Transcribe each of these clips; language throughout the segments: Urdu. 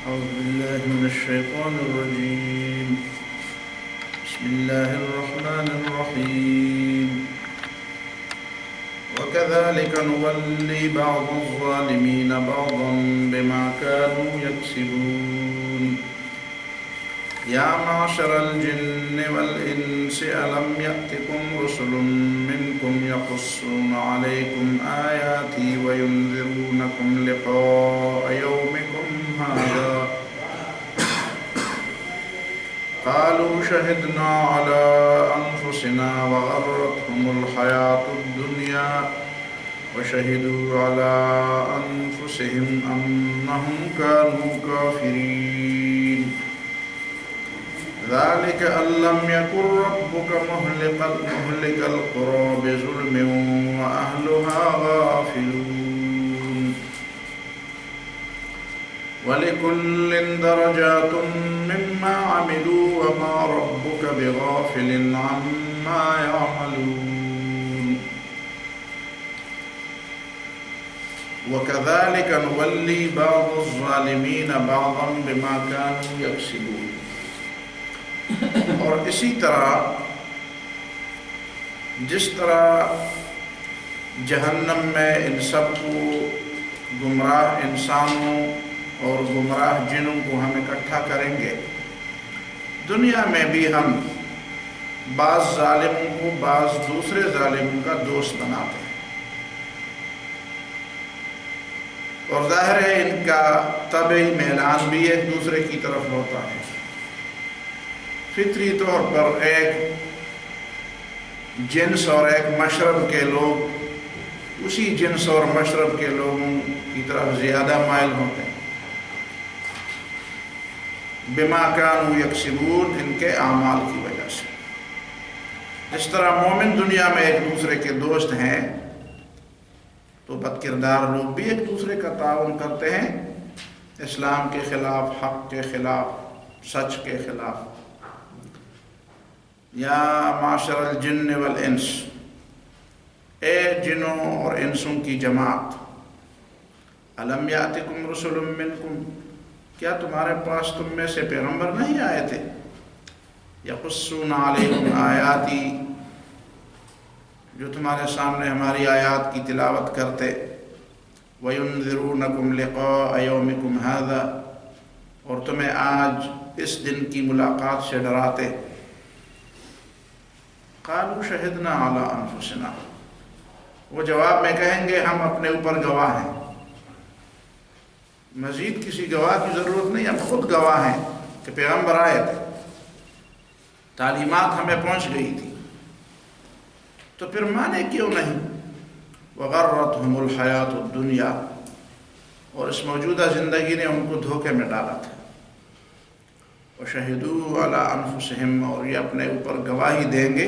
أعوذ بالله من الشيطان الرجيم. بسم الله الرحمن الرحيم. وكذلك نولي بعض الظالمين بعضا بما كانوا يكسبون. يا معشر الجن والإنس ألم يأتكم رسل منكم يقصون عليكم آياتي وينذرونكم لقاء يومكم هذا قالوا شهدنا على أنفسنا وغرتهم الحياة الدنيا وشهدوا على أنفسهم أنهم كانوا كافرين. ذلك أن لم يكن ربك مهلك القرى بظلم وأهلها غافلون. ولكل درجات مما عملوا وما ربك بغافل عما يعملون. وكذلك نولي بعض الظالمين بعضا بما كانوا يكسبون. اور اسی طرح جس طرح جہنم میں ان سب کو گمراہ انسانوں اور گمراہ جنوں کو ہم اکٹھا کریں گے، دنیا میں بھی ہم بعض ظالموں کو بعض دوسرے ظالموں کا دوست بناتے ہیں، اور ظاہر ہے ان کا طبعی میلان بھی ایک دوسرے کی طرف ہوتا ہے۔ فطری طور پر ایک جنس اور ایک مشرب کے لوگ اسی جنس اور مشرب کے لوگوں کی طرف زیادہ مائل ہوتے ہیں، بما کانوا یکسبون، ان کے اعمال کی وجہ سے۔ جس طرح مومن دنیا میں ایک دوسرے کے دوست ہیں، تو بد کردار لوگ بھی ایک دوسرے کا تعاون کرتے ہیں، اسلام کے خلاف، حق کے خلاف، سچ کے خلاف۔ یا معاشر الجن والانس، اے جنوں اور انسوں کی جماعت، الم یاتکم رسل منکم، کیا تمہارے پاس تم میں سے پیغمبر نہیں آئے تھے؟ یقصون علیکم آیاتی، جو تمہارے سامنے ہماری آیات کی تلاوت کرتے، وینذرونکم لقاء یومکم ھذا، اور تمہیں آج اس دن کی ملاقات سے ڈراتے۔ قالوا شہدنا علی انفسنا، وہ جواب میں کہیں گے ہم اپنے اوپر گواہ ہیں، مزید کسی گواہ کی ضرورت نہیں، ہم خود گواہ ہیں کہ پیغمبر آئے تھے، تعلیمات ہمیں پہنچ گئی تھی، تو پھر مانے کیوں نہیں؟ وغرتهم الحیات الدنیا، اور اس موجودہ زندگی نے ان کو دھوکے میں ڈالا تھا۔ وشہدوا علی انفسہم، اور یہ اپنے اوپر گواہی دیں گے،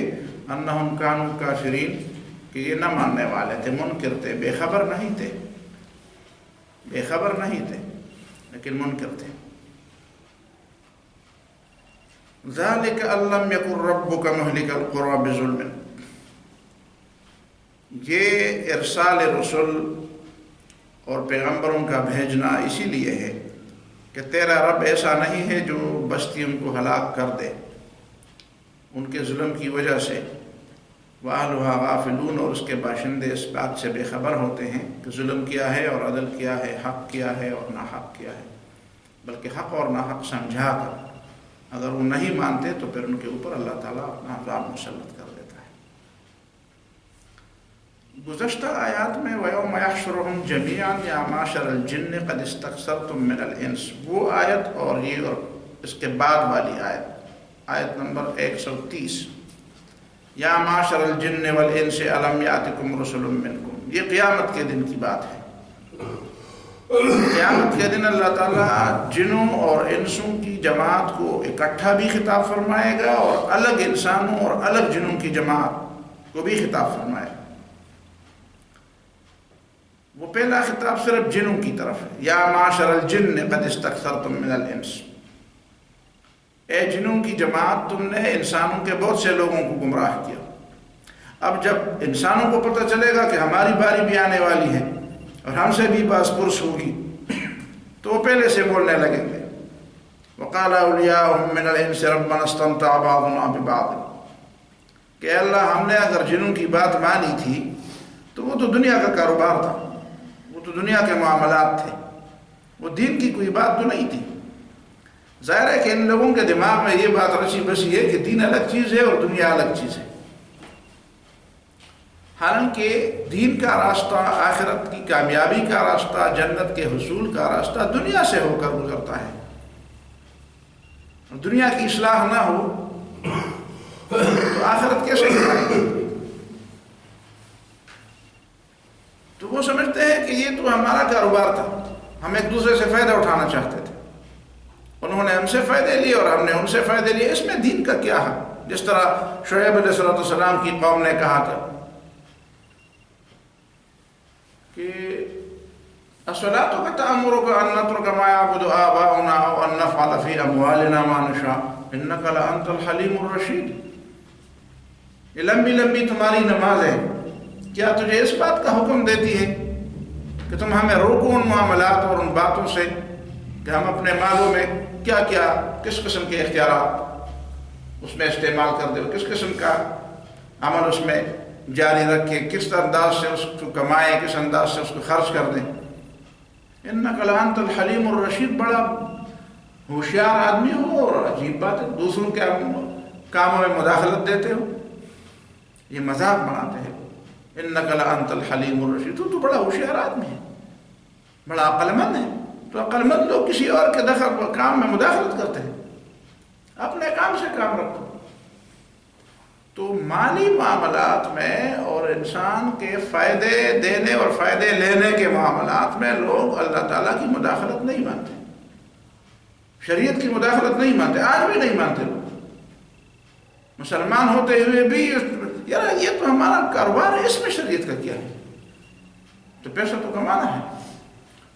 انہم کانوا کافرین، کہ یہ نہ ماننے والے تھے، منکر تھے، بے خبر نہیں تھے، لیکن منکر تھے۔ ذالک ان لم یکن ربک مہلک القری بظلم، یہ ارسال رسل اور پیغمبروں کا بھیجنا اسی لیے ہے کہ تیرا رب ایسا نہیں ہے جو بستیوں کو ہلاک کر دے ان کے ظلم کی وجہ سے، وَأَهْلُهَا غَافِلُونَ، اور اس کے باشندے اس بات سے بے خبر ہوتے ہیں کہ ظلم کیا ہے اور عدل کیا ہے، حق کیا ہے اور ناحق کیا ہے، بلکہ حق اور ناحق سمجھا کر اگر وہ نہیں مانتے تو پھر ان کے اوپر اللہ تعالیٰ اپنا عذاب مسلط کر دیتا ہے۔ گزشتہ آیات میں وَيَوْمَ يَحْشُرُهُمْ جَمِيعًا يَا مَعْشَرَ الْجِنِّ قَدِ اسْتَكْثَرْتُم مِّنَ الْإِنسِ، وہ آیت اور یہ اور اس کے بعد والی آیت نمبر 130، یا معاشر الجن والانس الم یاتکم رسل منکم، یہ قیامت کے دن کی بات ہے۔ قیامت کے دن اللہ تعالیٰ جنوں اور انسوں کی جماعت کو اکٹھا بھی خطاب فرمائے گا، اور الگ انسانوں اور الگ جنوں کی جماعت کو بھی خطاب فرمائے گا۔ وہ پہلا خطاب صرف جنوں کی طرف ہے، یا معاشر الجن قد استکثرتم من الانس، اے جنوں کی جماعت، تم نے انسانوں کے بہت سے لوگوں کو گمراہ کیا۔ اب جب انسانوں کو پتہ چلے گا کہ ہماری باری بھی آنے والی ہے اور ہم سے بھی باس پرس ہوگی، تو وہ پہلے سے بولنے لگیں گے وقال اولیاؤہم من الانس ربنا استمتع بعضنا ببعض، کہ اللہ ہم نے اگر جنوں کی بات مانی تھی تو وہ تو دنیا کا کاروبار تھا، وہ تو دنیا کے معاملات تھے، وہ دین کی کوئی بات تو نہیں تھی۔ ظاہر ہے کہ ان لوگوں کے دماغ میں یہ بات رچی بسی ہے کہ دین الگ چیز ہے اور دنیا الگ چیز ہے، حالانکہ دین کا راستہ، آخرت کی کامیابی کا راستہ، جنت کے حصول کا راستہ دنیا سے ہو کر گزرتا ہے۔ دنیا کی اصلاح نہ ہو تو آخرت کیسے گزرے گی؟ تو وہ سمجھتے ہیں کہ یہ تو ہمارا کاروبار تھا، ہم ایک دوسرے سے فائدہ اٹھانا چاہتے تھے، انہوں نے ہم سے فائدے لیے اور ہم نے ان سے فائدے لیے، اس میں دین کا کیا ہے؟ جس طرح شعیب علیہ السلام کی قوم نے کہا تھا کہ الصلاۃ تأمرک ان نترک ما یعبد آباؤنا او ان نفعل فی اموالنا ما نشاء انک لانت الحلیم الرشید، یہ لمبی لمبی تمہاری نمازیں کیا تجھے اس بات کا حکم دیتی ہے کہ تم ہمیں روکو ان معاملات اور ان باتوں سے کہ ہم اپنے مالوں میں کیا کیا، کس قسم کے اختیارات اس میں استعمال کر دیں، کس قسم کا عمل اس میں جاری رکھیں، کس انداز سے اس کو کمائیں، کس انداز سے اس کو خرچ کر دیں۔ انک لانت الحلیم الرشید، بڑا ہوشیار آدمی ہو اور عجیب بات ہے دوسروں کے کاموں میں مداخلت دیتے ہو، یہ مذاق بناتے ہیں۔ انک لانت الحلیم الرشید، تو بڑا ہوشیار آدمی ہے، بڑا عقل مند ہے، تو عقل مند لوگ کسی اور کے دخل کام میں مداخلت کرتے ہیں، اپنے کام سے کام رکھو۔ تو مالی معاملات میں اور انسان کے فائدے دینے اور فائدے لینے کے معاملات میں لوگ اللہ تعالیٰ کی مداخلت نہیں مانتے، شریعت کی مداخلت نہیں مانتے، آج بھی نہیں مانتے لوگ، مسلمان ہوتے ہوئے بھی یار یہ تو ہمارا کاروبار ہے، اس میں شریعت کا کیا ہے، تو پیسہ تو کمانا ہے۔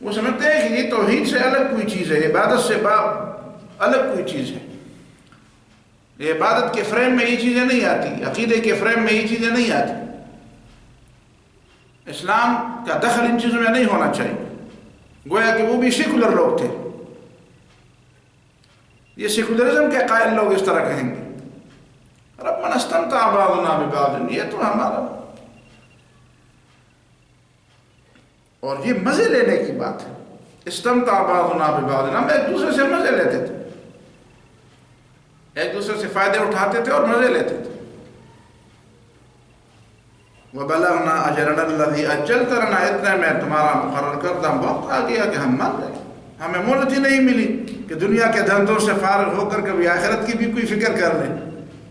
وہ سمجھتے ہیں کہ یہ توحید سے الگ کوئی چیز ہے، عبادت سے الگ کوئی چیز ہے، یہ عبادت کے فریم میں یہ چیزیں نہیں آتی، عقیدے کے فریم میں یہ چیزیں نہیں آتی، اسلام کا دخل ان چیزوں میں نہیں ہونا چاہیے۔ گویا کہ وہ بھی سیکولر لوگ تھے، یہ سیکولرزم کے قائل لوگ اس طرح کہیں گے ربنا استمتع بعضنا ببعض، یہ تو ہمارا، اور یہ مزے لینے کی بات ہے۔ استمتع بعضنا ببعض، ہم ایک دوسرے سے مزے لیتے تھے، ایک دوسرے سے فائدے اٹھاتے تھے اور مزے لیتے تھے۔ وَبَلَغْنَا أَجَلَنَا الَّذِي أَجَّلْتَ لَنَا، اتنے میں تمہارا مقرر کردہ وقت آ گیا کہ ہم مر گئے، ہمیں مہلت ہی نہیں ملی کہ دنیا کے دھندوں سے فارغ ہو کر کبھی آخرت کی بھی کوئی فکر کر لیں۔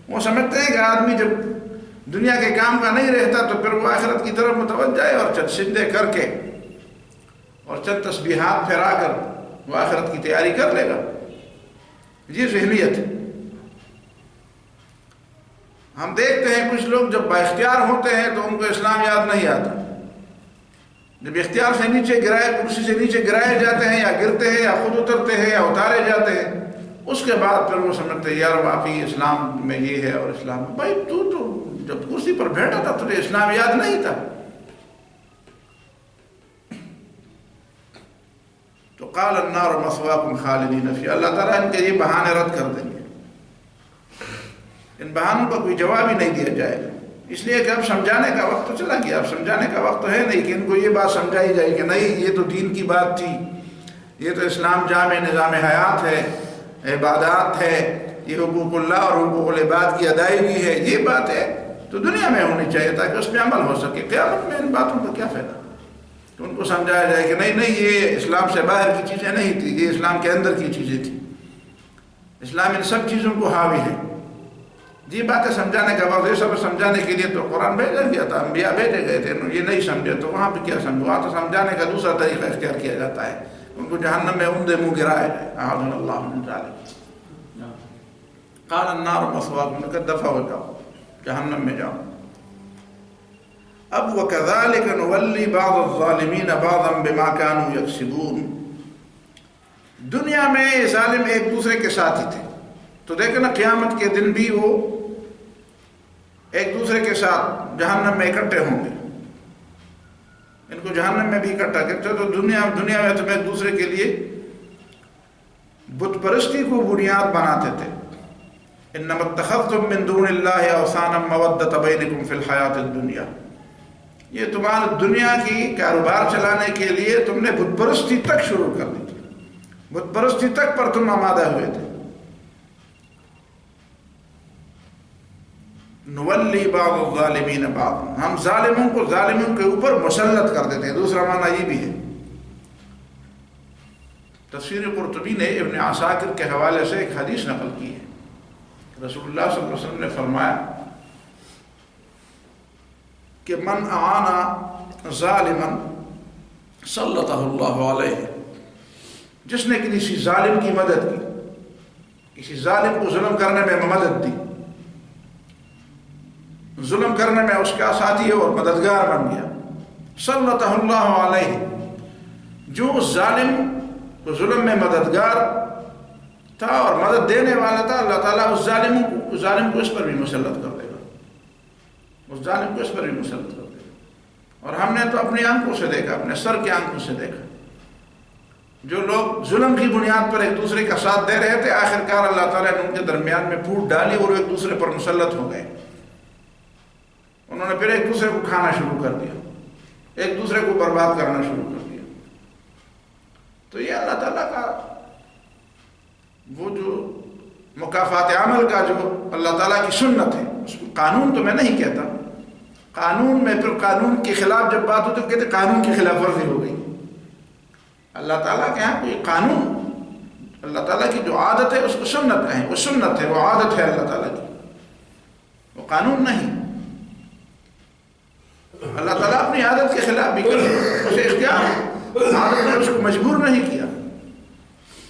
وہ سمجھتے ہیں کہ آدمی جب دنیا کے کام کا نہیں رہتا تو پھر وہ آخرت کی طرف متوجہ ہے، اور چند سجدے کر کے اور چند تسبیحات پھیرا کر وہ آخرت کی تیاری کر لے گا، یہ ذہنیت ہے۔ ہم دیکھتے ہیں کچھ لوگ جب با اختیار ہوتے ہیں تو ان کو اسلام یاد نہیں آتا، جب اختیار سے نیچے گرائے، کرسی سے نیچے گرائے جاتے ہیں یا گرتے ہیں یا خود اترتے ہیں یا اتارے جاتے ہیں، اس کے بعد پھر وہ سمجھتے ہیں یار واقعی اسلام میں یہ ہے اور اسلام میں، بھائی تو جب کرسی پر بیٹھا تھا تجھے اسلام یاد نہیں تھا؟ تو قال النار مثواکم خالدین فیہا، اللہ تعالیٰ ان کے یہ بہانے رد کر دیں گے، ان بہانوں کا کوئی جواب ہی نہیں دیا جائے گا، اس لیے کہ اب سمجھانے کا وقت تو چلا گیا، اب سمجھانے کا وقت تو ہے نہیں کہ ان کو یہ بات سمجھائی جائے کہ نہیں یہ تو دین کی بات تھی، یہ تو اسلام جامع نظام حیات ہے، عبادات ہے، یہ حقوق اللہ اور حقوق العباد کی ادائیگی ہے، یہ بات ہے تو دنیا میں ہونی چاہیے تاکہ اس میں عمل ہو سکے، قیامت میں ان باتوں کا کیا فائدہ؟ تو ان کو سمجھایا جائے کہ نہیں نہیں یہ اسلام سے باہر کی چیزیں نہیں تھی، یہ اسلام کے اندر کی چیزیں تھیں، اسلام ان سب چیزوں کو حاوی ہے۔ یہ باتیں سمجھانے کا وقت، یہ سب سمجھانے کے لیے تو قرآن بھیجا گیا تھا، انبیاء بھیجے گئے تھے، یہ نہیں سمجھے تو وہاں پہ کیا سمجھو، وہاں تو سمجھانے کا دوسرا طریقہ اختیار کیا جاتا ہے، ان کو جہنم میں اندھے منہ گرایا جائے، اعاذنا اللہ من ذلک۔ قال النار مثواکم، کہ دفع ہو جاؤ، جہنم میں جاؤ۔ اب وَكَذَلِكَ نُوَلِّي بَعْضَ الظَّالِمِينَ بَعْضًا بِمَا كَانُوا يَكْسِبُونَ، دنیا میں یہ ظالم ایک دوسرے کے ساتھ ہی تھے، تو دیکھنا قیامت کے دن بھی وہ ایک دوسرے کے ساتھ جہنم میں اکٹھے ہوں گے، ان کو جہنم میں بھی اکٹھا کرتے، تو دنیا میں تم ایک دوسرے کے لیے بت پرستی کو بنیاد بناتے تھے. انما اتخذتم من دون اللہ اوثانا مودۃ بینکم فی الحیاۃ الدنیا. یہ تمہارے دنیا کی کاروبار چلانے کے لیے تم نے بت پرستی تک شروع کر دی تھی. بت پرستی تک پر تم آمادہ ہوئے تھے. نولی بعض الظالمین بعض، ہم ظالموں کو ظالموں کے اوپر مسلط کر دیتے ہیں. دوسرا معنی یہ بھی ہے. تفسیر قرطبی نے ابن عساکر کے حوالے سے ایک حدیث نقل کی ہے. رسول اللہ صلی اللہ علیہ وسلم نے فرمایا کہ من اعان ظالما سلطہ اللہ علیہ، جس نے کسی ظالم کی مدد کی، کسی ظالم کو ظلم کرنے میں مدد دی، ظلم کرنے میں اس کا ساتھی اور مددگار بن گیا، سلطہ اللہ علیہ، جو ظالم کو ظلم میں مددگار تھا اور مدد دینے والا تھا، اللہ تعالیٰ اس ظالم کو اس پر بھی مسلط کر دے گا. اس ظالم کو اس پر بھی مسلط کر دے گا. اور ہم نے تو اپنی آنکھوں سے دیکھا، اپنے سر کی آنکھوں سے دیکھا، جو لوگ ظلم کی بنیاد پر ایک دوسرے کا ساتھ دے رہے تھے، آخرکار اللہ تعالیٰ نے ان کے درمیان میں پھوٹ ڈالی اور وہ ایک دوسرے پر مسلط ہو گئے. انہوں نے پھر ایک دوسرے کو کھانا شروع کر دیا، ایک دوسرے کو برباد کرنا شروع کر دیا. تو یہ اللہ تعالیٰ کا وہ جو مکافات عمل کا جو اللہ تعالیٰ کی سنت ہے، اس کو قانون تو میں نہیں کہتا. قانون میں پھر قانون کے خلاف جب بات ہوتی تو کہتے قانون کی خلاف ورزی ہو گئی. اللہ تعالیٰ کے یہاں کوئی قانون، اللہ تعالیٰ کی جو عادت ہے اس کو سنت کہیں. وہ سنت ہے، وہ عادت ہے اللہ تعالیٰ کی، وہ قانون نہیں. اللہ تعالیٰ اپنی عادت کے خلاف بھی کرے، اسے اختیار، عادت نے اس کو مجبور نہیں کیا.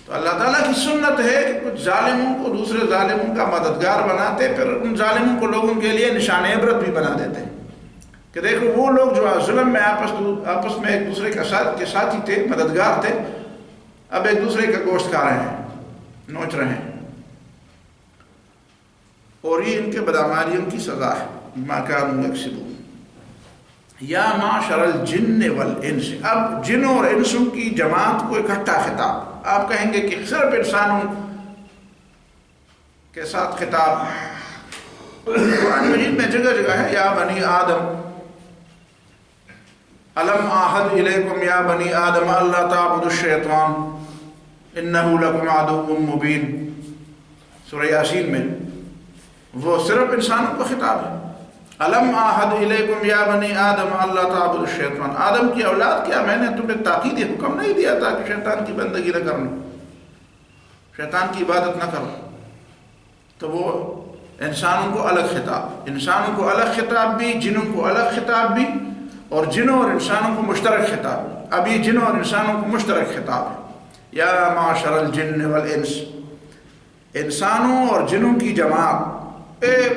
تو اللہ تعالیٰ کی سنت ہے کہ کچھ ظالموں کو دوسرے ظالموں کا مددگار بناتے، پھر ان ظالموں کو لوگوں کے لیے نشان عبرت بھی بنا دیتے کہ دیکھو وہ لوگ جو ظلم میں آپس میں ایک دوسرے کے ساتھی تھے، مددگار تھے، اب ایک دوسرے کا گوشت کھا رہے ہیں، نوچ رہے ہیں. اور یہ ان کے بدعمالیوں کی سزا ہے. ما کانوا یکسبون. یا معشر الجن والانس. اب جنوں اور انسوں کی جماعت کو اکٹھا خطاب. آپ کہیں گے کہ صرف انسانوں کے ساتھ خطاب. قرآن مجید میں جگہ جگہ ہے یا بنی آدم الم اعہد الیکم یا بنی آدم اللہ تعبدوا الشیطان انہ لکم عدو مبین. سورہ یاسین میں وہ صرف انسانوں کو خطاب ہے. الم اعہد الیکم یا بنی آدم اللہ تعبدوا الشیطان. آدم کی اولاد، کیا میں نے تمہیں تاکیدی حکم نہیں دیا تھا کہ شیطان کی بندگی نہ کرنا، شیطان کی عبادت نہ کرنا؟ تو وہ انسانوں کو الگ خطاب، انسانوں کو الگ خطاب بھی، جنوں کو الگ خطاب بھی، اور جنوں اور انسانوں کو مشترک خطاب. اب یہ جنوں اور انسانوں کو مشترک خطاب ہے. یا معاشر الجن والانس، انسانوں اور جنوں کی جماعت،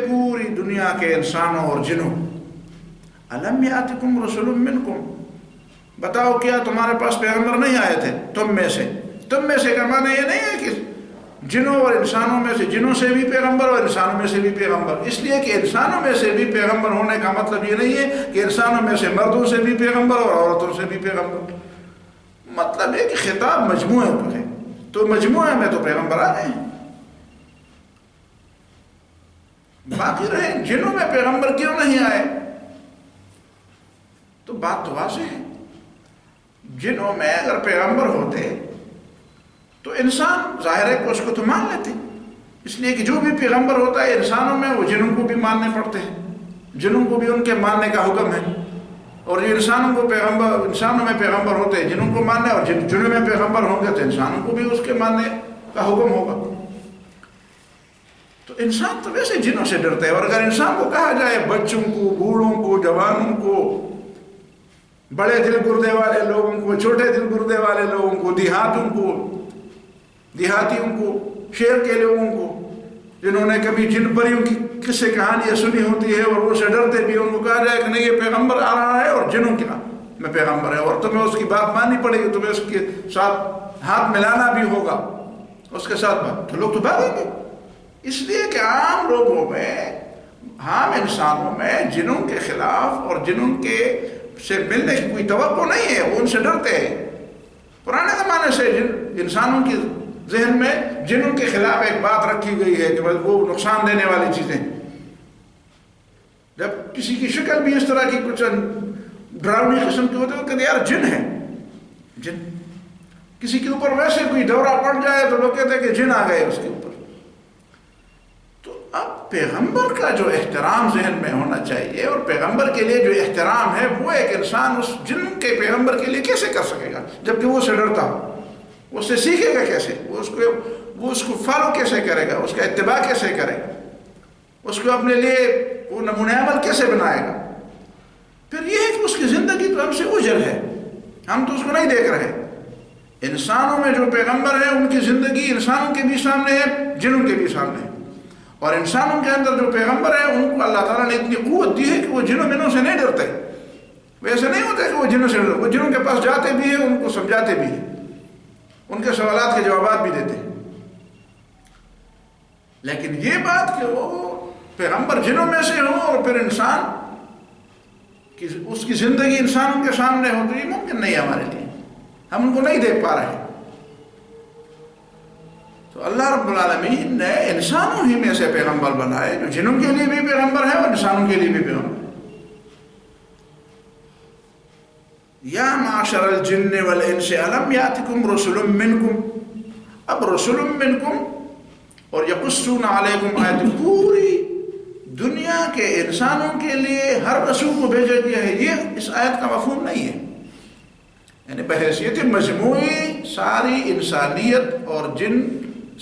پوری دنیا کے انسانوں اور جنوں. الم یاتکم رسول منکم، بتاؤ کیا تمہارے پاس پیغمبر نہیں آئے تھے تم میں سے؟ تم میں سے کا معنی یہ نہیں ہے کہ جنوں اور انسانوں میں سے، جنوں سے بھی پیغمبر اور انسانوں میں سے بھی پیغمبر. اس لیے کہ انسانوں میں سے بھی پیغمبر ہونے کا مطلب یہ نہیں ہے کہ انسانوں میں سے مردوں سے بھی پیغمبر اور عورتوں سے بھی پیغمبر. مطلب ہے کہ خطاب مجموعے پر ہے، تو مجموعے میں تو پیغمبر آ گئے ہیں. باقی رہے جنوں میں پیغمبر کیوں نہیں آئے، تو بات تو واضح ہے. جنوں میں اگر پیغمبر ہوتے تو انسان ظاہر ہے کہ اس کو تو مان لیتے، اس لیے کہ جو بھی پیغمبر ہوتا ہے انسانوں میں وہ جنوں کو بھی ماننے پڑتے ہیں، جنوں کو بھی ان کے ماننے کا حکم ہے. اور یہ انسانوں کو پیغمبر، انسانوں میں پیغمبر ہوتے ہیں جنوں کو ماننے، اور جنوں میں پیغمبر ہوں گے تو انسانوں کو بھی اس کے ماننے کا حکم ہوگا. تو انسان تو ویسے جنوں سے ڈرتے ہیں. اور اگر انسان کو کہا جائے بچوں کو، بوڑھوں کو، جوانوں کو، بڑے دل گردے والے لوگوں کو، چھوٹے دل گردے والے لوگوں کو، دیہاتیوں کو، شہر کے لوگوں کو، جنہوں نے کبھی جن پریوں کی قصے کہانیاں سنی ہوتی ہے اور وہ سے ڈرتے بھی، ان کو کہا جائے کہ نہیں یہ پیغمبر آ رہا ہے اور جنوں کے میں پیغمبر ہے، اور تمہیں اس کی بات ماننی پڑے گی، تمہیں اس کے ساتھ ہاتھ ملانا بھی ہوگا اس کے ساتھ بات، تو لوگ تو بھاگیں گے. اس لیے کہ عام لوگوں میں، عام انسانوں میں جنوں کے خلاف اور جنوں کے سے ملنے کی کوئی توقع نہیں ہے، وہ ان سے ڈرتے ہیں. پرانے زمانے سے انسانوں کی ذہن میں جنوں کے خلاف ایک بات رکھی گئی ہے کہ وہ نقصان دینے والی چیزیں. جب کسی کی شکل بھی اس طرح کی کچھ ڈراؤنی قسم کی ہوتی ہے تو کہتے یار جن ہے. جن کسی کے اوپر ویسے کوئی دورہ پڑ جائے تو لوگ کہتے ہیں کہ جن آ گئے اس کے اوپر. تو اب پیغمبر کا جو احترام ذہن میں ہونا چاہیے، اور پیغمبر کے لیے جو احترام ہے وہ ایک انسان اس جن کے پیغمبر کے لیے کیسے کر سکے گا جبکہ وہ اسے ڈرتا ہو؟ وہ اس سے سیکھے گا کیسے؟ وہ اس کو فالو کیسے کرے گا؟ اس کا اتباع کیسے کرے گا؟ اس کو اپنے لیے وہ نمونہ عمل کیسے بنائے گا؟ پھر یہ ہے کہ اس کی زندگی تو ہم سے اوجھل ہے، ہم تو اس کو نہیں دیکھ رہے. انسانوں میں جو پیغمبر ہیں ان کی زندگی انسانوں کے بھی سامنے ہے، جنوں کے بھی سامنے ہے. اور انسانوں کے اندر جو پیغمبر ہیں ان کو اللہ تعالیٰ نے اتنی قوت دی ہے کہ وہ جنوں منوں سے نہیں ڈرتے. ویسے نہیں ہوتا کہ وہ جنوں سے ڈرتے، وہ جنوں کے پاس جاتے بھی ہیں، ان کو سمجھاتے بھی ہیں، ان کے سوالات کے جوابات بھی دیتے ہیں. لیکن یہ بات کہ وہ پیغمبر جنوں میں سے ہوں اور پھر انسان کی اس کی زندگی انسانوں کے سامنے ہو، تو یہ ممکن نہیں ہے ہمارے لیے، ہم ان کو نہیں دیکھ پا رہے. تو اللہ رب العالمین نے انسانوں ہی میں سے پیغمبر بنائے جو جنوں کے لیے بھی پیغمبر ہے اور انسانوں کے لیے بھی پیغمبر ہے. یا معاشر الجن والانس الم یاتکم رسل منکم. اب رسل منکم اور یقصون علیکم آیات، پوری دنیا کے انسانوں کے لیے ہر رسول کو بھیجا گیا ہے. یہ اس آیت کا مفہوم نہیں ہے. یعنی بحیثیت مجموعی ساری انسانیت اور جن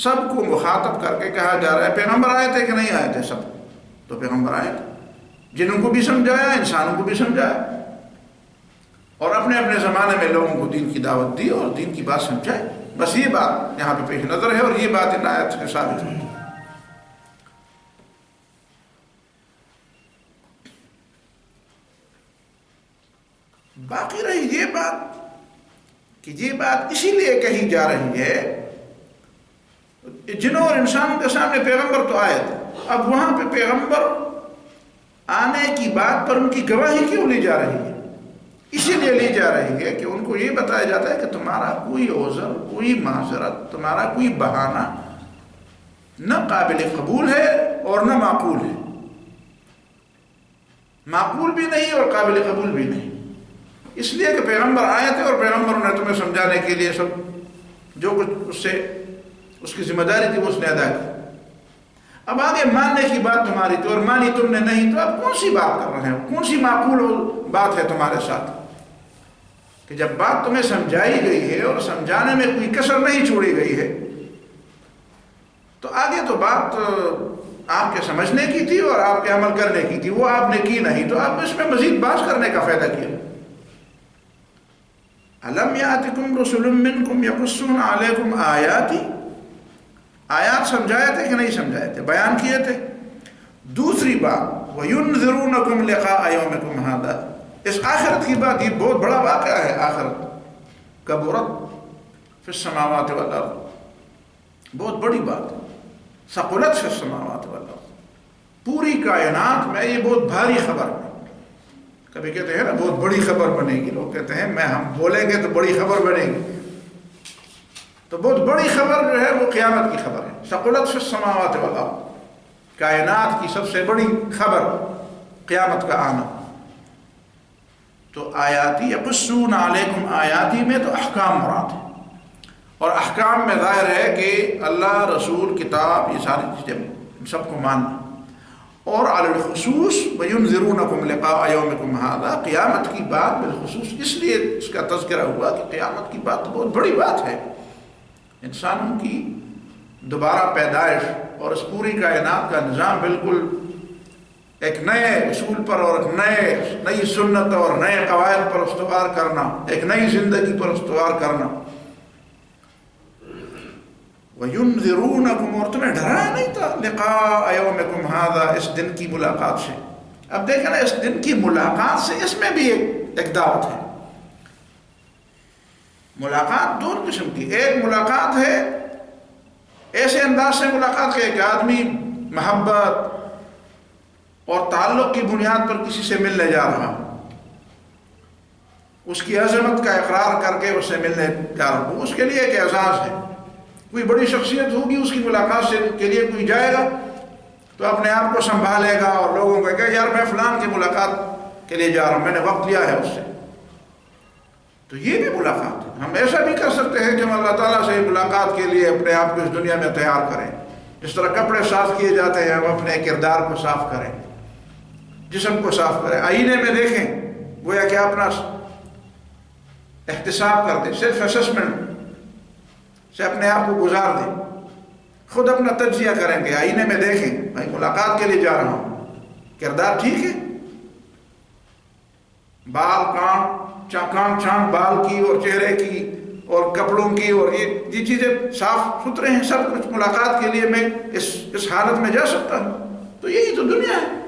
سب کو مخاطب کر کے کہا جا رہا ہے. پیغمبر آئے تھے کہ نہیں آئے تھے؟ سب تو پیغمبر آئے تھے، جنوں کو بھی سمجھایا، انسانوں کو بھی سمجھایا، اور اپنے اپنے زمانے میں لوگوں کو دین کی دعوت دی اور دین کی بات سمجھائی. بس یہ بات یہاں پہ پیش نظر ہے اور یہ بات ان آیت سے ثابت ہوئی. باقی رہی یہ بات کہ یہ بات اسی لیے کہی جا رہی ہے، جنوں اور انسانوں کے سامنے پیغمبر تو آئے تھے، اب وہاں پہ پیغمبر آنے کی بات پر ان کی گواہی کیوں لی جا رہی ہے؟ اسی لیے لی جا رہی ہے کہ ان کو یہ بتایا جاتا ہے کہ تمہارا کوئی عذر، کوئی معذرت، تمہارا کوئی بہانہ نہ قابل قبول ہے اور نہ معقول ہے. معقول بھی نہیں اور قابل قبول بھی نہیں. اس لیے کہ پیغمبر آئے تھے اور پیغمبروں نے تمہیں سمجھانے کے لیے سب جو کچھ اس سے اس کی ذمہ داری تھی وہ اس نے ادا کی. اب آگے ماننے کی بات تمہاری تھی اور مانی تم نے نہیں، تو اب کون سی بات کر رہے ہو؟ کون سی معقول بات ہے تمہارے ساتھ کہ جب بات تمہیں سمجھائی گئی ہے اور سمجھانے میں کوئی کسر نہیں چھوڑی گئی ہے تو آگے تو بات آپ کے سمجھنے کی تھی اور آپ کے عمل کرنے کی تھی، وہ آپ نے کی نہیں، تو آپ اس میں مزید بات کرنے کا فائدہ کیا؟ الم یاتکم رسل منکم یقصون علیکم آیاتی. آیات سمجھائے تھے کہ نہیں سمجھائے تھے؟ بیان کیے تھے. دوسری بات وَيُنذِرُونَكُمْ لِقَاءَ يَوْمِكُمْ هَذَا. اس آخرت کی بات، یہ بہت بڑا واقعہ ہے. آخرت کبرت فی السماوات والارض، بہت بڑی بات ہے. ثقلت فی السماوات والارض، پوری کائنات میں یہ بہت بھاری خبر ہے. کبھی کہتے ہیں نا بہت بڑی خبر بنے گی، لوگ کہتے ہیں ہم بولیں گے تو بڑی خبر بنے گی. تو بہت بڑی خبر جو ہے وہ قیامت کی خبر ہے. ثقلت فی السماوات والارض، کائنات کی سب سے بڑی خبر قیامت کا آنا. تو آیاتی یقصون علیکم آیاتی میں تو احکام مراد ہے، اور احکام میں ظاہر ہے کہ اللہ، رسول، کتاب، یہ ساری چیزیں سب کو ماننا. اور علی الخصوص وَيُنذِرُونَكُمْ لِقَاءَ يَوْمِكُمْ هَذَا، قیامت کی بات بالخصوص اس لیے اس کا تذکرہ ہوا کہ قیامت کی بات تو بہت بڑی بات ہے. انسانوں کی دوبارہ پیدائش اور اس پوری کائنات کا نظام بالکل ایک نئے اصول پر اور ایک نئی سنت اور نئے قواعد پر استوار کرنا، ایک نئی زندگی پر استوار کرنا. وَيُنذِرُونَكُمْ، اور تمہیں ڈرایا نہیں تھا لِقَاءَ يَوْمِكُمْ هَذَا، اس دن کی ملاقات سے. اب دیکھیں نا، اس دن کی ملاقات سے اس میں بھی ایک دعوت ہے. ملاقات دو قسم کی، ایک ملاقات ہے ایسے انداز سے ملاقات کہ ایک آدمی محبت اور تعلق کی بنیاد پر کسی سے ملنے جا رہا، اس کی عظمت کا اقرار کر کے اس سے ملنے جا رہا، اس کے لیے ایک اعزاز ہے. کوئی بڑی شخصیت ہوگی، اس کی ملاقات کے لیے کوئی جائے گا تو اپنے آپ کو سنبھالے گا اور لوگوں کو کہے یار میں فلان کی ملاقات کے لیے جا رہا ہوں، میں نے وقت لیا ہے اس سے. تو یہ بھی ملاقات ہے. ہم ایسا بھی کر سکتے ہیں کہ ہم اللہ تعالیٰ سے ملاقات کے لیے اپنے آپ کو اس دنیا میں تیار کریں. جس طرح کپڑے صاف کیے جاتے ہیں، ہم اپنے کردار کو صاف کریں، جسم کو صاف کریں، آئینے میں دیکھیں، گویا کہ اپنا احتساب کر دیں، سیلف اسسمنٹ سے اپنے آپ کو گزار دیں، خود اپنا تجزیہ کریں گے، آئینے میں دیکھیں میں ملاقات کے لیے جا رہا ہوں، کردار ٹھیک ہے، بال کان چاند بال کی اور چہرے کی اور کپڑوں کی اور یہ چیزیں صاف ستھرے ہیں، سب کچھ ملاقات کے لیے میں اس حالت میں جا سکتا ہوں. تو یہی تو دنیا ہے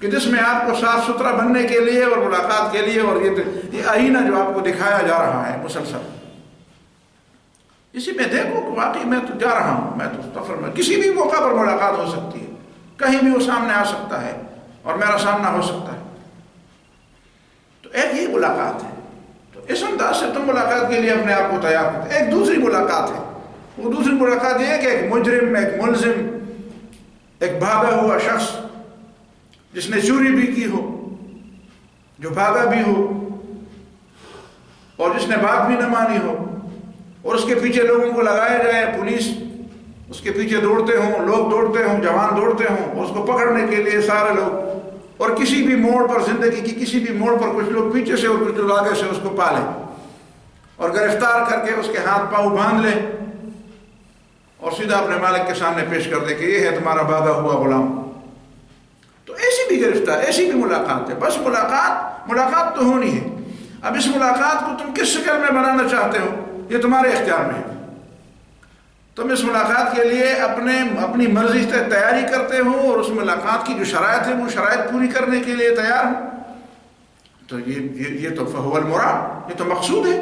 کہ جس میں آپ کو صاف ستھرا بننے کے لیے اور ملاقات کے لیے اور یہ آئینہ جو آپ کو دکھایا جا رہا ہے مسلسل، اسی میں دیکھو کہ واقعی میں تو جا رہا ہوں، میں تو سفر میں کسی بھی موقع پر ملاقات ہو سکتی ہے، کہیں بھی وہ سامنے آ سکتا ہے اور میرا سامنا ہو سکتا ہے. تو ایک یہ ملاقات ہے. تو اس انداز سے تم ملاقات کے لیے اپنے آپ کو تیار کرتے. ایک دوسری ملاقات ہے، وہ دوسری ملاقات یہ ہے کہ ایک مجرم، ایک ملزم، ایک بھاگا ہوا شخص جس نے چوری بھی کی ہو، جو بھاگا بھی ہو اور جس نے بات بھی نہ مانی ہو اور اس کے پیچھے لوگوں کو لگایا جائے، پولیس اس کے پیچھے دوڑتے ہوں، لوگ دوڑتے ہوں، جوان دوڑتے ہوں اور اس کو پکڑنے کے لیے سارے لوگ، اور کسی بھی موڑ پر، زندگی کی کسی بھی موڑ پر کچھ لوگ پیچھے سے اور کچھ لوگ آگے سے اس کو پالیں اور گرفتار کر کے اس کے ہاتھ پاؤں باندھ لیں اور سیدھا اپنے مالک کے سامنے پیش کر دے کہ یہ ہے تمہارا بھاگا ہوا غلام. تو ایسی بھی گرفتار، ایسی بھی ملاقات ہے. بس ملاقات تو ہونی ہے. اب اس ملاقات کو تم کس شکل میں بنانا چاہتے ہو یہ تمہارے اختیار میں ہے. تم اس ملاقات کے لیے اپنی مرضی سے تیاری کرتے ہو اور اس ملاقات کی جو شرائط ہے وہ شرائط پوری کرنے کے لیے تیار ہو، تو یہ تو فہو المراد، یہ تو مقصود ہے،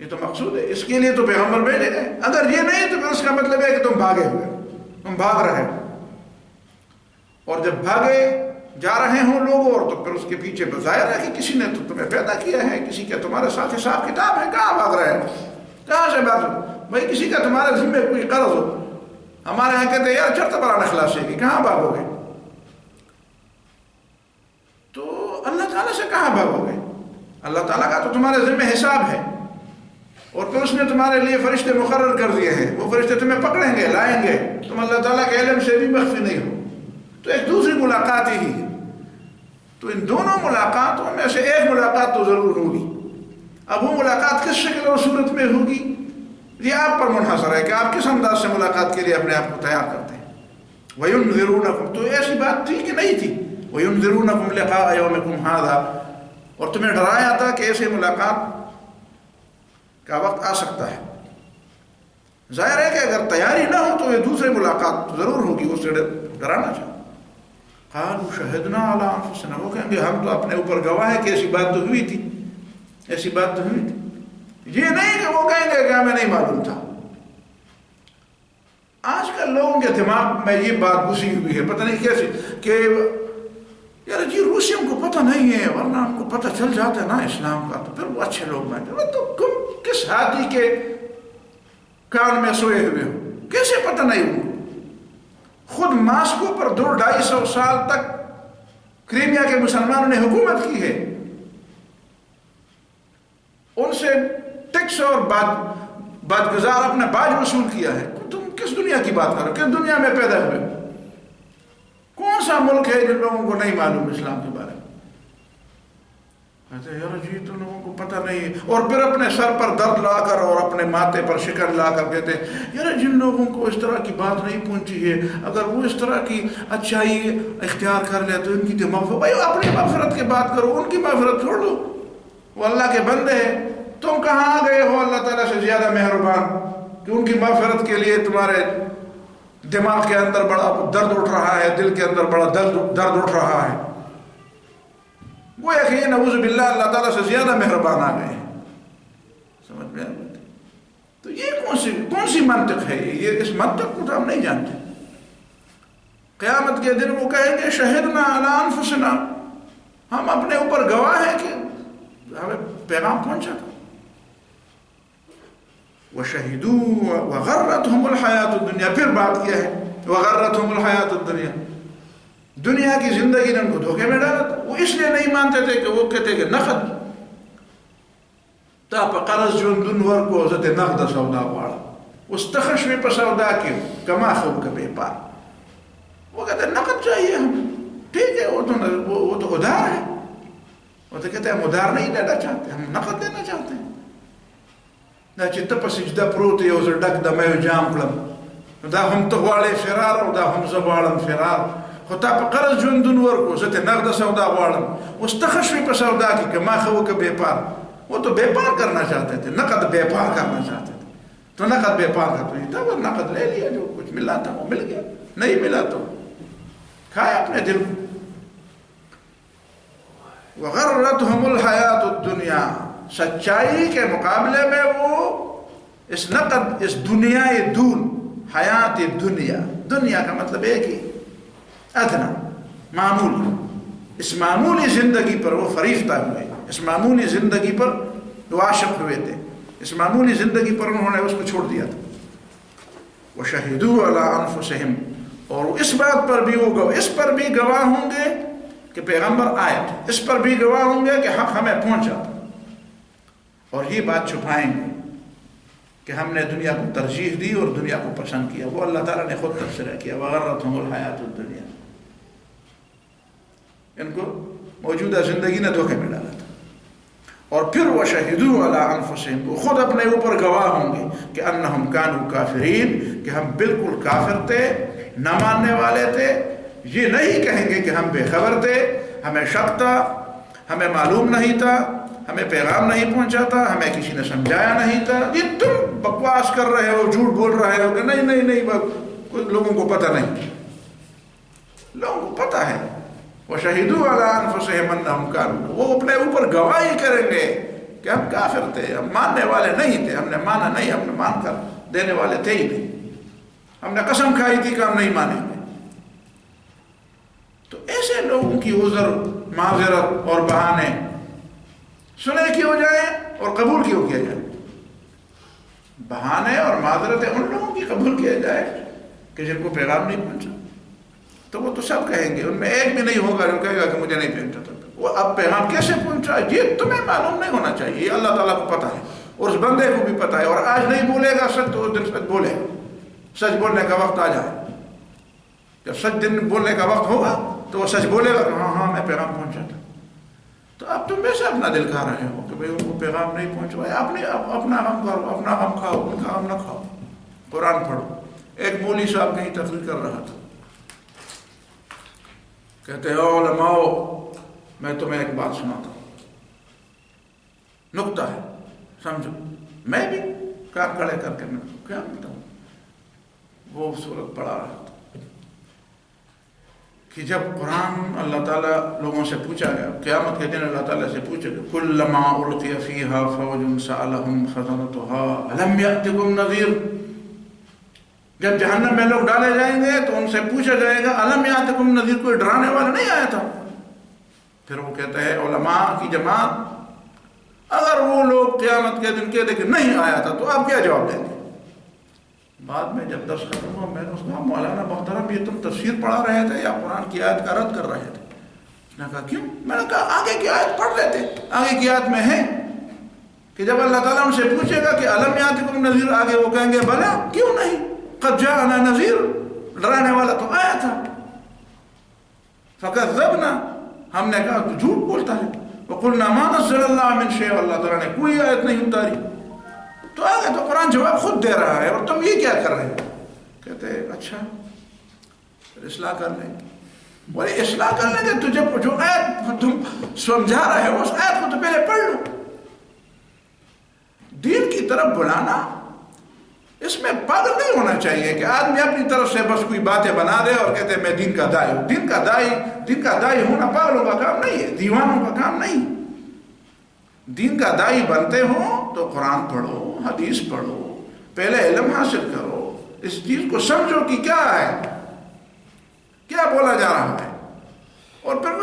یہ تو مقصود ہے. اس کے لیے تو پیغمبر بھیجے گئے. اگر یہ نہیں تو پھر اس کا مطلب ہے کہ تم بھاگے ہوئے، تم بھاگ رہے ہو. اور جب بھاگے جا رہے ہوں لوگ اور تو پھر اس کے پیچھے ظاہر ہے کہ کسی نے تو تمہیں پیدا کیا ہے، کسی کا تمہارے ساتھ حساب کتاب ہے. کہاں بھاگ رہے ہیں؟ کہاں سے بھاگ رہے؟ بھائی کسی کا تمہارے ذمہ کوئی قرض ہو، ہمارے یہاں کہتے ہیں یار چرت بڑا نخلاص ہے کہ کہاں بھاگو گے؟ تو اللہ تعالیٰ سے کہاں بھاگو گے؟ اللہ تعالیٰ کا تو تمہارے ذمہ حساب ہے اور پھر اس نے تمہارے لیے فرشتے مقرر کر دیے ہیں. وہ فرشتے تمہیں پکڑیں گے، لائیں گے، تم اللہ تعالیٰ کے علم سے بھی مخفی نہیں ہو. تو ایک دوسری ملاقات یہی ہے. تو ان دونوں ملاقاتوں میں سے ایک ملاقات تو ضرور ہوگی. اب وہ ملاقات کس شکل اور صورت میں ہوگی یہ آپ پر منحصر ہے کہ آپ کس انداز سے ملاقات کے لیے اپنے آپ کو تیار کرتے ہیں. وَيُنذِرُونَكُمْ، تو ایسی بات تھی کہ نہیں تھی. وَيُنذِرُونَكُمْ لِقَاءَ يَوْمِكُمْ هَذَا، اور تمہیں ڈرایا تھا کہ ایسے ملاقات کا وقت آ سکتا ہے. ظاہر ہے کہ اگر تیاری نہ ہو تو یہ دوسری ملاقات ضرور ہوگی، اس سے ڈرانا چاہیے. قَالُوا شَهِدْنَا عَلَىٰ أَنفُسِنَا، وہ کہیں گے ہم تو اپنے اوپر گواہ ہے کہ ایسی بات تو ہوئی تھی، ایسی بات تو ہوئی تھی. یہ نہیں کہ وہ کہیں گے کہ ہمیں نہیں معلوم تھا. آج کل لوگوں کے دماغ میں یہ بات گھسی ہوئی ہے، پتہ نہیں کیسے، کہ یار جی روسیوں کو پتہ نہیں ہے، ورنہ ان کو پتہ چل جاتا ہے نا اسلام کا تو پھر وہ اچھے لوگ بنتے. تو تم کس ہاتھی کے کان میں سوئے ہوئے ہو؟ کیسے پتہ نہیں ہو؟ خود ماسکو پر 200-250 سال تک کریمیا کے مسلمانوں نے حکومت کی ہے، ان سے ٹیکس اور بدگزار اپنا باج وصول کیا ہے. تم کس دنیا کی بات کرو؟ کس دنیا میں پیدا ہوئے؟ کون سا ملک ہے جن لوگوں کو نہیں معلوم اسلام کے بارے میں؟ کہتے ہیں یار جی تو لوگوں کو پتہ نہیں ہے، اور پھر اپنے سر پر درد لا کر اور اپنے ماتھے پر شکن لا کر کہتے ہیں یار جن لوگوں کو اس طرح کی بات نہیں پہنچی ہے، اگر وہ اس طرح کی اچھائی اختیار کر لے تو ان کی تو مغفرت. بھائی اپنی مغفرت کی بات کرو، ان کی مغفرت چھوڑ دو، وہ اللہ کے بندے ہیں. تم کہاں گئے ہو اللہ تعالیٰ سے زیادہ مہربان کہ ان کی مغفرت کے لیے تمہارے دماغ کے اندر بڑا درد اٹھ رہا ہے، دل کے اندر بڑا درد اٹھ رہا ہے. وہ ایک یہ نعوذ باللہ اللہ تعالیٰ سے زیادہ مہربان آ گئے ہیں. سمجھ میں آ گئی؟ تو یہ کون سی منطق ہے؟ یہ اس منطق کو تو ہم نہیں جانتے. قیامت کے دن وہ کہیں گے شہدنا علی انفسنا، ہم اپنے اوپر گواہ ہیں کہ ہمیں پیغام پہنچا تھا. وشہدوا وغرتہم الحیات الدنیا. پھر بات کیا ہے وغرتہم الحیات الدنیا, دنیا کی زندگی نے ان کو دھوکے میں ڈالا تھا. وہ اس لیے نہیں مانتے تھے کہ وہ کہتے کہ نقد تا پا قرض جون دن ورکو زد نقد سودا وارا استخش میں پا سودا کیوں کما خوب کبھی پار. وہ کہتے ہیں نقد چاہیے ہم. ٹھیک ہے وہ تو ادھار ہے. وہ تو کہتے ہیں ہم ادھار نہیں لینا چاہتے, ہم نقد دینا چاہتے ہیں. دا چی تپا سجدہ پروتی ہے اسے ڈک دا میو جام کلم دا ہم تو والے فرار و دا ہم زبالم فرار. خطا پا قرض جون دن ورکو زد نقد سودا وارم استخش میں پا سودا کی کما خوب کبھی پار. وہ تو بے پار کرنا چاہتے تھے, نقد بے پار کرنا چاہتے تھے. تو نقد بے پار کا تو یہ تھا, وہ نقد لے لیا, جو کچھ ملا تھا وہ مل گیا, نہیں ملا تو کھائے اپنے دل کو. وغرتہم الحیات الدنیا, سچائی کے مقابلے میں وہ اس نقد, اس دنیا دون, حیات دنیا, دنیا کا مطلب ایک ہی ادنا معمول, اس معمولی زندگی پر وہ فریفتہ ہوئے, اس معمولی زندگی پر وہ عاشق ہوئے تھے, اس معمولی زندگی پر انہوں نے اس کو چھوڑ دیا تھا. وشہدوا علی انفسہم, اور اس بات پر بھی وہ اس پر بھی گواہ ہوں گے کہ پیغمبر آئے تھے, اس پر بھی گواہ ہوں گے کہ حق ہمیں پہنچا تھا. اور یہ بات چھپائیں گے کہ ہم نے دنیا کو ترجیح دی اور دنیا کو پسند کیا. وہ اللہ تعالیٰ نے خود تبصرہ کیا وغرتہم الحیات الدنیا, ان کو موجودہ زندگی نے دھوکے میں ڈالا تھا. اور پھر وشہدوا علی انفسہم, وہ خود اپنے اوپر گواہ ہوں گے کہ انہم کانوا کافرین, کہ ہم بالکل کافر تھے, نہ ماننے والے تھے. یہ نہیں کہیں گے کہ ہم بے خبر تھے, ہمیں شک تھا, ہمیں معلوم نہیں تھا, ہمیں پیغام نہیں پہنچا تھا, ہمیں کسی نے سمجھایا نہیں تھا. یہ تم بکواس کر رہے ہو, جھوٹ بول رہے ہو کہ نہیں نہیں نہیں, لوگوں کو پتہ نہیں, لوگوں کو پتہ ہے. وشہدوا علی انفسہم انہم کانوا, وہ اپنے اوپر گواہی کریں گے کہ ہم کافر تھے, ہم ماننے والے نہیں تھے, ہم نے مانا نہیں, ہم نے مان کر دینے والے تھے ہی نہیں, ہم نے قسم کھائی تھی کہ ہم نہیں مانیں گے. تو ایسے لوگوں کی عذر, معذرت اور بہانے سنے کیوں جائیں اور قبول کیوں کیا جائے؟ بہانے اور معذرتیں ان لوگوں کی قبول کیا جائے کہ جن کو پیغام نہیں پہنچا. تو وہ تو سب کہیں گے, ان میں ایک بھی نہیں ہوگا جو کہے گا کہ مجھے نہیں پہنچا تھا. وہ اب پیغام کیسے پہنچا یہ تمہیں معلوم نہیں ہونا چاہیے, یہ اللہ تعالیٰ کو پتہ ہے اور اس بندے کو بھی پتہ ہے. اور آج نہیں بولے گا سچ تو اس دن سچ بولے, سچ بولنے کا وقت آ جائے. جب سچ دن بولنے کا وقت ہوگا تو وہ سچ بولے گا کہ ہاں ہاں میں پیغام پہنچا تھا. تو اب تم ویسے اپنا دل کھا رہے ہو کہ بھئی ان کو پیغام نہیں پہنچوایا, اپنا غم کرو, اپنا غم کھاؤ, ان کا غم نہ کھاؤ. قرآن پڑھو. ایک مولوی صاحب کہیں تقریر کر رہا تھا, کہتے ہیں علماء میں تمہیں ایک بات سناتا ہوں, نکتہ ہے سمجھو. میں بھی کان کھڑے کر کے میں کیا بتاؤں. وہ سورت پڑھا رہا تھا کہ جب قرآن اللہ تعالیٰ لوگوں سے پوچھا گیا, قیامت کے دن اللہ تعالیٰ سے پوچھے گا کلما القی فیہا فوج سألہم خزنتہا الم یأتکم نذیر. جب جہنم میں لوگ ڈالے جائیں گے تو ان سے پوچھا جائے گا الم یأتکم نذیر, کوئی ڈرانے والا نہیں آیا تھا. پھر وہ کہتے ہیں علماء کی جماعت, اگر وہ لوگ قیامت کے دن کہتے کہ نہیں آیا تھا تو آپ کیا جواب دیں گے؟ بعد میں جب درس ختم ہوا میں نے اس کہا مولانا محترم یہ تم تفسیر پڑھا رہے تھے یا قرآن کی آیت کا رد کر رہے تھے؟ اس نے کہا کیوں؟ میں نے کہا آگے کی آیت پڑھ رہے تھے, آگے کی آیت میں ہے کہ جب اللہ تعالیٰ ان سے پوچھے گا کہ الم یأتکم نذیر, آگے وہ کہیں گے بلا کیوں نہیں, قد جاءنا نذیر, ڈرانے والا تو آیا تھا. فکذبنا, ہم نے کہا تو جھوٹ بولتا ہے. وقلنا ما نزل اللہ من شیء, اللہ تعالیٰ نے کوئی آیت نہیں اتاری. تو آگے تو قرآن جواب خود دے رہا ہے اور تم یہ کیا کر رہے ہو؟ کہتے ہیں اچھا پھر اصلاح کر لیں گے. بولے اصلاح کر لیں گے, تجھے جو آیت تم سمجھا رہے ہو اس آیت کو تو پہلے پڑھ لو. دین کی طرف بلانا, اس میں پاگل نہیں ہونا چاہیے کہ آدمی اپنی طرف سے بس کوئی باتیں بنا دے اور کہتے ہیں میں دین کا دائی ہوں. دین کا دائی ہونا پاگلوں کا کام نہیں ہے, دیوانوں کا کام نہیں. دین کا دائی بنتے ہو تو قرآن پڑھو, حدیث پڑھو, پہلے علم حاصل کرو, اس چیز کو سمجھو کہ کیا ہے, کیا بولا جا رہا ہے, اور پھر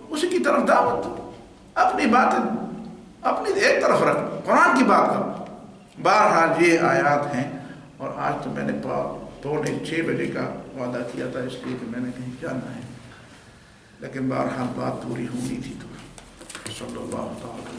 اسی کی طرف دعوت. اپنی باتیں اپنی ایک طرف رکھو, قرآن کی بات کرو, بہرحال یہ آیات ہیں، اور آج تو میں نے 5:45 کا وعدہ کیا تھا، اس لیے کہ میں نے کہیں جانا ہے، لیکن بہرحال بات پوری ہونی تھی، تو صلی اللہ تعالی